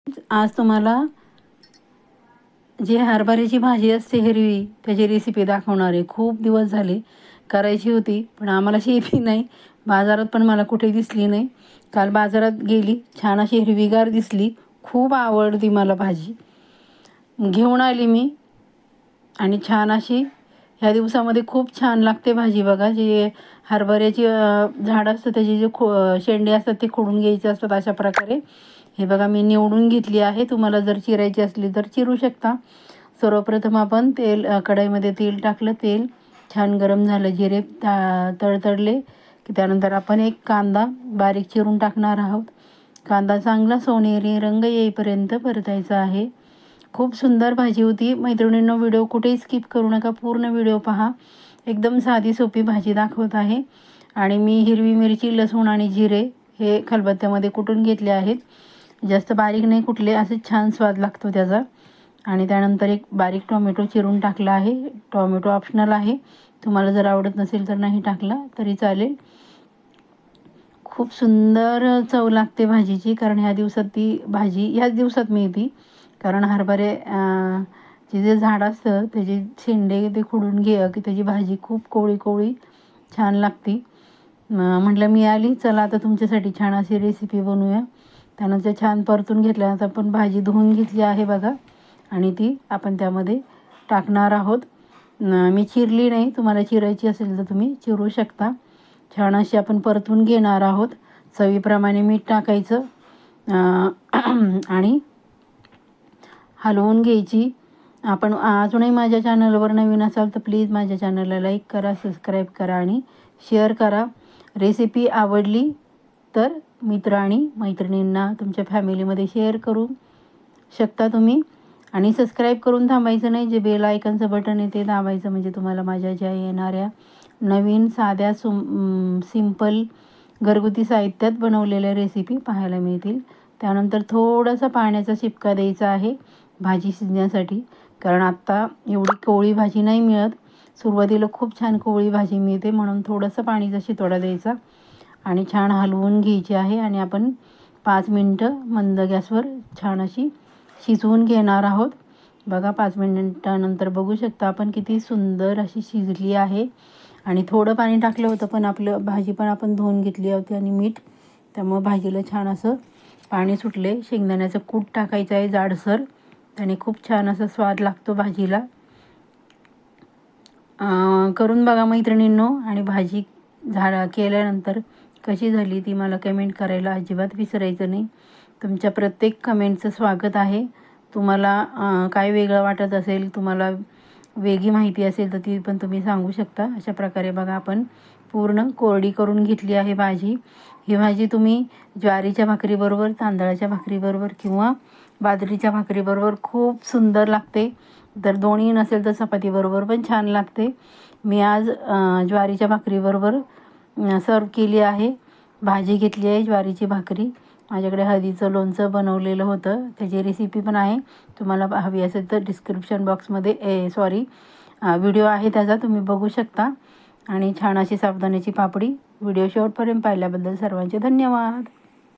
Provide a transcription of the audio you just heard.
आज तुम्हाला जी हरभऱ्याची भाजी असते हिरवी त्याची रेसिपी दाखवणार आहे। खूप दिवस झाले करायची होती पण आम्हाला शेती नाही, बाजारात पण मला कुठे दिसली नाही। काल बाजारात गेली, छान अशी हिरवीगार दिसली, खूप आवडती मला भाजी, घेऊन आली मी। आणि छान अशी ह्या दिवसामध्ये खूप छान लागते भाजी। बघा, जी हरभऱ्याची झाड असतं त्याचे जे शेंडे असतात ते खोडून घ्यायचे असतात अशा प्रकारे। हे बघा मी निवडून घेतली आहे, तुम्हाला जर चिरायची असली तर चिरू शकता। सर्वप्रथम आपण तेल कढईमध्ये तेल टाकलं, तेल छान गरम झालं, जिरे तडतडले की त्यानंतर आपण एक कांदा बारीक चिरून टाकणार आहोत। कांदा चांगला सोनेरी रंग येईपर्यंत परतायचा आहे। खूप सुंदर भाजी होती मैत्रिणींनो, व्हिडिओ कुठेही स्किप करू नका, पूर्ण व्हिडिओ पहा। एकदम साधी सोपी भाजी दाखवत आहे। आणि मी हिरवी मिरची, लसूण आणि जिरे हे खलबत्त्यामध्ये कुटून घेतले आहेत, जास्त बारीक नाही कुटले, असे छान स्वाद लागतो त्याचा। आणि त्यानंतर एक बारीक टोमॅटो चिरून टाकला आहे। टोमॅटो ऑप्शनल आहे, तुम्हाला जर आवडत नसेल तर नाही टाकला तरी चालेल। खूप सुंदर चव लागते भाजीची, कारण ह्या दिवसात ती भाजी ह्याच दिवसात मिळते, कारण हरभरे जे झाड असतं त्याचे शेंडे ते खुडून की त्याची भाजी खूप कोवळी कोवळी छान लागते। म्हटलं मी आली, चला आता तुमच्यासाठी छान अशी रेसिपी बनवूया। त्यानंतर छान परतून घेतल्यानंतर आपण भाजी धुवून घेतली आहे बघा, आणि ती आपण त्यामध्ये टाकणार आहोत। मी चिरली नाही, तुम्हाला चिरायची असेल तर तुम्ही चिरू शकता। छान अशी आपण परतून घेणार आहोत। चवीप्रमाणे मीठ टाकायचं आणि हलवून घ्यायची। आपण अजूनही माझ्या चॅनलवर नवीन असाल तर प्लीज माझ्या चॅनलला लाईक करा, सबस्क्राईब करा आणि शेअर करा। रेसिपी आवडली तर मित्र आणि मैत्रिणींना तुमच्या फॅमिलीमध्ये शेअर करू शकता तुम्ही। आणि सबस्क्राईब करून थांबायचं नाही, जे बेल आयकॉनचं बटन आहे ते दाबायचं, म्हणजे तुम्हाला माझ्या ज्या येणाऱ्या नवीन साध्या सिंपल घरगुती साहित्यात बनवलेल्या रेसिपी पाहायला मिळतील। त्यानंतर थोडासा पाण्याचा शिपका द्यायचा आहे भाजी शिजण्यासाठी, कारण आत्ता एवढी कोवळी भाजी नाही मिळत, सुरुवातीला खूप छान कोवळी भाजी मिळते, म्हणून थोडंसं पाणीचा शितोडा द्यायचा आणि छान हलवून घ्यायची आहे। आणि आपण 5 मिनटं मंद गॅसवर छान अशी शिजवून घेणार आहोत। बघा 5 मिनिटानंतर बघू शकता आपण किती सुंदर अशी शिजली आहे। आणि थोडं पाणी टाकलं होतं, पण आपलं भाजी पण आपण धुवून घेतली होती आणि मीठ, त्यामुळे भाजीला छान असं पाणी सुटले। शेंगदाण्याचं कूट टाकायचं आहे जाडसर, त्याने खूप छान असा स्वाद लागतो भाजीला। करून बघा मैत्रिणींनो, आणि भाजी केल्यानंतर कशी झाली ती मला कमेंट करायला अजिबात विसरायचं नाही। तुमच्या प्रत्येक कमेंटचं स्वागत आहे। तुम्हाला काय वेगळं वाटत असेल, तुम्हाला वेगळी माहिती असेल तर ती पण तुम्ही सांगू शकता। अशा प्रकारे बघा आपण पूर्ण कोरडी करून घेतली आहे भाजी। ही भाजी तुम्ही ज्वारीच्या भाकरीबरोबर, तांदळाच्या भाकरीबरोबर किंवा बाजरीच्या भाकरीबरोबर खूप सुंदर लागते। जर दोन्ही नसेल तर चपातीबरोबर पण छान लागते। मी आज ज्वारीच्या भाकरीबरोबर सर्व केली आहे। भाजी घेतली आहे ज्वारीची भाकरी, माझ्याकडे हळदीचं लोणचं बनवलेलं होतं, त्याची रेसिपी पण आहे, तुम्हाला हवी असेल तर डिस्क्रिप्शन बॉक्समध्ये व्हिडिओ आहे त्याचा, तुम्ही बघू शकता। आणि छान अशी साबुदाण्याची पापडी। व्हिडिओ शेवटपर्यंत पाहिल्याबद्दल सर्वांचे धन्यवाद।